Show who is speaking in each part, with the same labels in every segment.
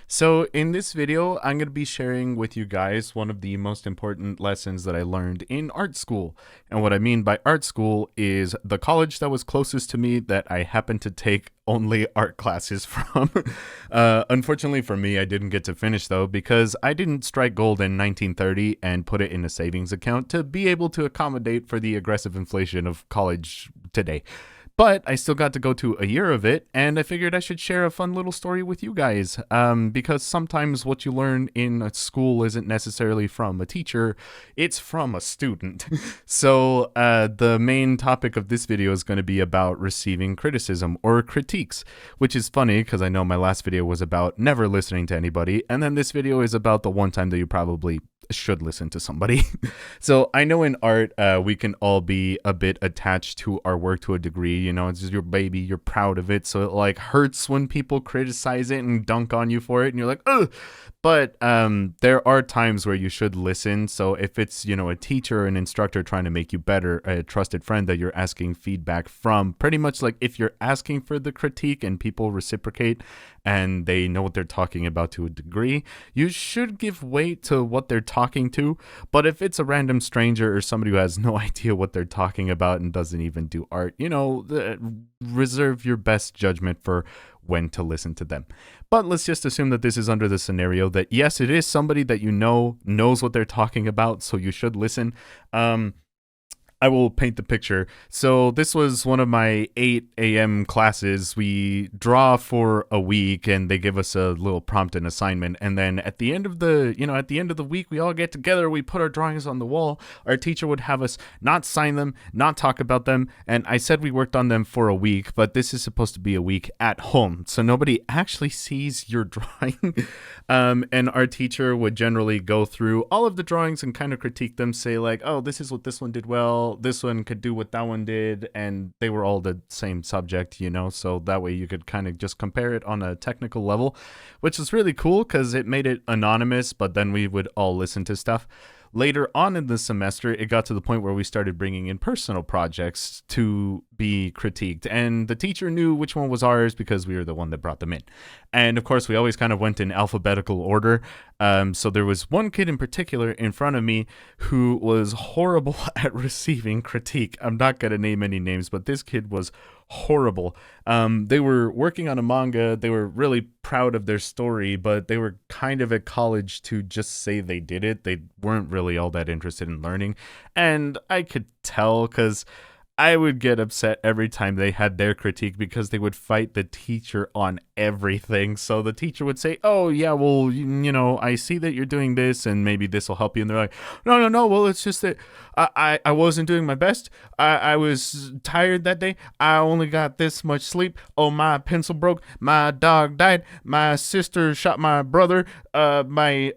Speaker 1: So, in this video, I'm going to be sharing with you guys one of the most important lessons that I learned in art school. And what I mean by art school is the college that was closest to me that I happened to take only art classes from. Unfortunately for me, I didn't get to finish though because I didn't strike gold in 1930 and put it in a savings account to be able to accommodate for the aggressive inflation of college today. But I still got to go to a year of it, and I figured I should share a fun little story with you guys. Because sometimes what you learn in a school isn't necessarily from a teacher, it's from a student. So, the main topic of this video is going to be about receiving criticism or critiques, which is funny because I know my last video was about never listening to anybody, and then this video is about the one time that you probably should listen to somebody. So I know in art, we can all be a bit attached to our work to a degree. You know, it's just your baby, you're proud of it. So it like hurts when people criticize it and dunk on you for it. And you're like, ugh. But there are times where you should listen. So if it's, a teacher or an instructor trying to make you better, a trusted friend that you're asking feedback from, pretty much like if you're asking for the critique and people reciprocate and they know what they're talking about to a degree, you should give weight to what they're talking to. But if it's a random stranger or somebody who has no idea what they're talking about and doesn't even do art, reserve your best judgment for when to listen to them. But let's just assume that this is under the scenario that yes, it is somebody that knows what they're talking about, so you should listen. I will paint the picture. So this was one of my 8 a.m. classes. We draw for a week and they give us a little prompt and assignment. And then at the end of the week, we all get together, we put our drawings on the wall. Our teacher would have us not sign them, not talk about them. And I said we worked on them for a week, but this is supposed to be a week at home. So nobody actually sees your drawing. And our teacher would generally go through all of the drawings and kind of critique them, say like, oh, this is what this one did well, this one could do what that one did, and they were all the same subject, so that way you could kind of just compare it on a technical level, which was really cool because it made it anonymous, but then we would all listen to stuff. Later on in the semester, it got to the point where we started bringing in personal projects to be critiqued, and the teacher knew which one was ours because we were the one that brought them in. And of course, we always kind of went in alphabetical order. So there was one kid in particular in front of me who was horrible at receiving critique. I'm not going to name any names, but this kid was horrible. They were working on a manga. They were really proud of their story, but they were kind of at college to just say they did it. They weren't really all that interested in learning. And I could tell because I would get upset every time they had their critique because they would fight the teacher on everything. So the teacher would say, oh, yeah, well, I see that you're doing this and maybe this will help you. And they're like, no. Well, it's just that I wasn't doing my best. I was tired that day. I only got this much sleep. Oh, my pencil broke. My dog died. My sister shot my brother. My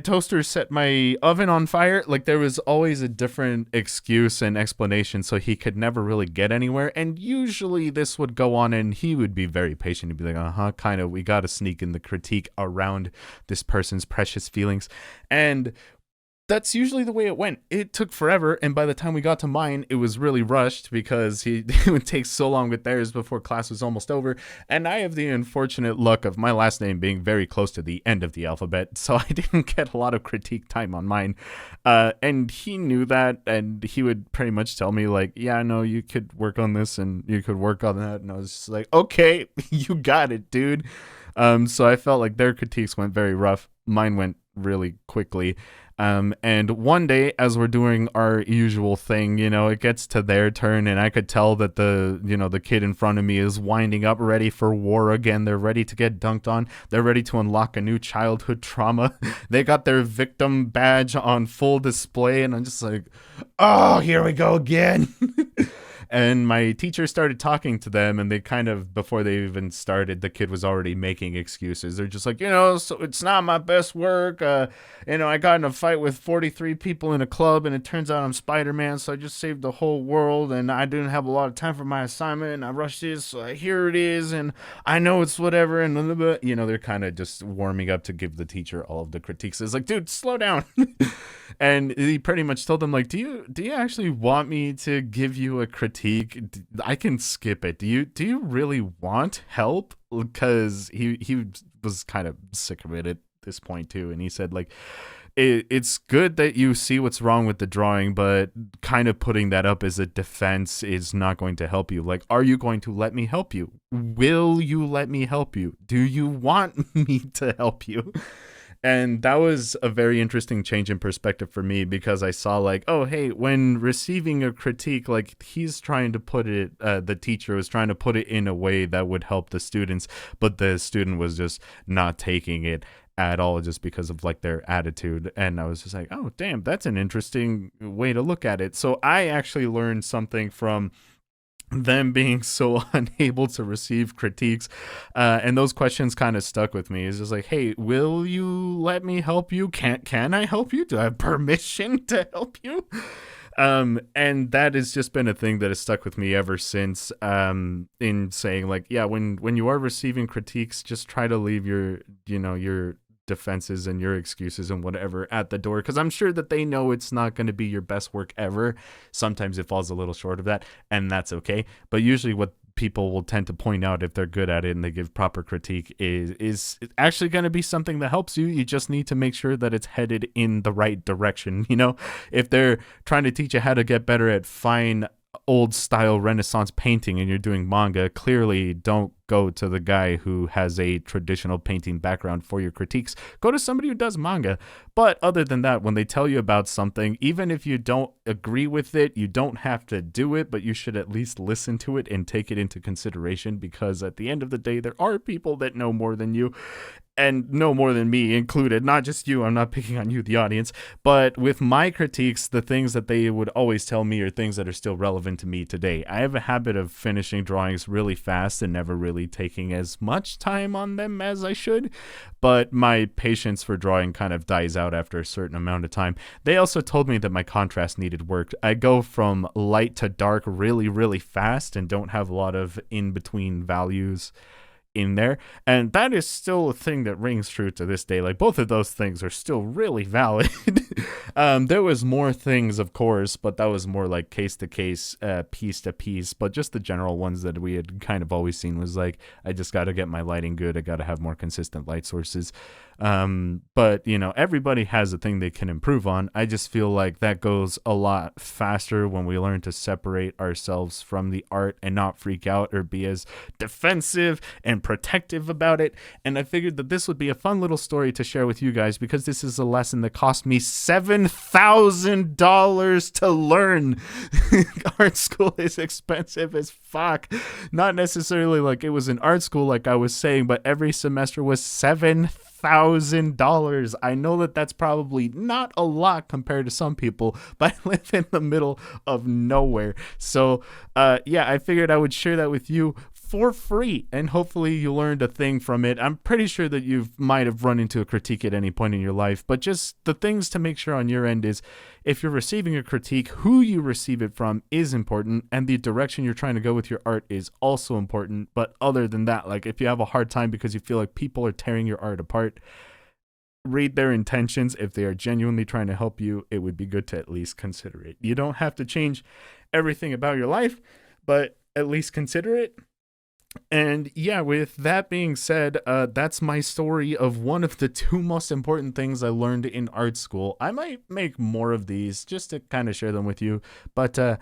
Speaker 1: toaster set my oven on fire. Like there was always a different excuse and explanation, so he could never really get anywhere. And usually this would go on and he would be very patient. He'd be like, kind of, we got to sneak in the critique around this person's precious feelings. And that's usually the way it went. It took forever, and by the time we got to mine, it was really rushed because it would take so long with theirs before class was almost over. And I have the unfortunate luck of my last name being very close to the end of the alphabet, so I didn't get a lot of critique time on mine. And he knew that, and he would pretty much tell me like, yeah, no, you could work on this and you could work on that. And I was just like, okay, you got it, dude. So I felt like their critiques went very rough. Mine went really quickly. And one day, as we're doing our usual thing, it gets to their turn, and I could tell that the kid in front of me is winding up, ready for war again. They're ready to get dunked on. They're ready to unlock a new childhood trauma. They got their victim badge on full display, and I'm just like, oh, here we go again. And my teacher started talking to them, and they kind of, before they even started, the kid was already making excuses. They're just like, so it's not my best work. I got in a fight with 43 people in a club, and it turns out I'm Spider-Man, so I just saved the whole world, and I didn't have a lot of time for my assignment, and I rushed this, so here it is, and I know it's whatever, and blah, blah, blah. They're kind of just warming up to give the teacher all of the critiques. It's like, dude, slow down. And he pretty much told them like, do you actually want me to give you a critique? I can skip it. Do you really want help? Because he was kind of sick of it at this point too. And he said like, it's good that you see what's wrong with the drawing, but kind of putting that up as a defense is not going to help you. Like, are you going to let me help you? Will you let me help you? Do you want me to help you? And that was a very interesting change in perspective for me, because I saw like, oh, hey, when receiving a critique, like he's trying to put it, the teacher was trying to put it in a way that would help the students, but the student was just not taking it at all just because of like their attitude. And I was just like, oh, damn, that's an interesting way to look at it. So I actually learned something from them being so unable to receive critiques, and those questions kind of stuck with me. It's just like, hey, will you let me help you? Can I help you? Do I have permission to help you? And that has just been a thing that has stuck with me ever since, in saying like, yeah, when you are receiving critiques, just try to leave your defenses and your excuses and whatever at the door, because I'm sure that they know it's not going to be your best work ever. Sometimes it falls a little short of that, and that's okay. But usually what people will tend to point out if they're good at it and they give proper critique is actually going to be something that helps you. You just need to make sure that it's headed in the right direction. If they're trying to teach you how to get better at fine old style Renaissance painting and you're doing manga, clearly don't go to the guy who has a traditional painting background for your critiques. Go to somebody who does manga. But other than that, when they tell you about something, even if you don't agree with it, you don't have to do it, but you should at least listen to it and take it into consideration, because at the end of the day, there are people that know more than you, and no more than me included. Not just you, I'm not picking on you, the audience, but with my critiques, the things that they would always tell me are things that are still relevant to me today. I have a habit of finishing drawings really fast and never really taking as much time on them as I should, but my patience for drawing kind of dies out after a certain amount of time. They also told me that my contrast needed work. I go from light to dark really, really fast and don't have a lot of in-between values in there, and that is still a thing that rings true to this day. Like, both of those things are still really valid. There was more things, of course, but that was more like case to case, piece to piece. But just the general ones that we had kind of always seen was like, I just got to get my lighting good. I got to have more consistent light sources. But everybody has a thing they can improve on. I just feel like that goes a lot faster when we learn to separate ourselves from the art and not freak out or be as defensive and protective about it. And I figured that this would be a fun little story to share with you guys, because this is a lesson that cost me $7,000 to learn. Art school is expensive as fuck. Not necessarily like it was an art school like I was saying, but every semester was $7,000. I know that that's probably not a lot compared to some people, but I live in the middle of nowhere. So I figured I would share that with you for free, and hopefully you learned a thing from it. I'm pretty sure that you might have run into a critique at any point in your life, but just the things to make sure on your end is, if you're receiving a critique, who you receive it from is important, and the direction you're trying to go with your art is also important. But other than that, like, if you have a hard time because you feel like people are tearing your art apart, read their intentions. If they are genuinely trying to help you, it would be good to at least consider it. You don't have to change everything about your life, but at least consider it. And yeah, with that being said, that's my story of one of the two most important things I learned in art school. I might make more of these just to kind of share them with you. But I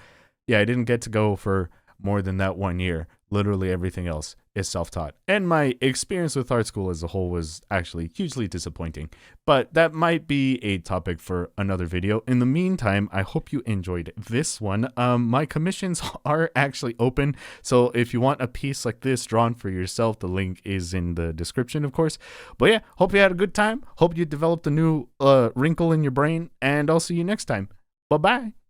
Speaker 1: didn't get to go for more than that 1 year. Literally everything else is self-taught. And my experience with art school as a whole was actually hugely disappointing. But that might be a topic for another video. In the meantime, I hope you enjoyed this one. My commissions are actually open. So if you want a piece like this drawn for yourself, the link is in the description, of course. But yeah, hope you had a good time. Hope you developed a new wrinkle in your brain. And I'll see you next time. Bye-bye.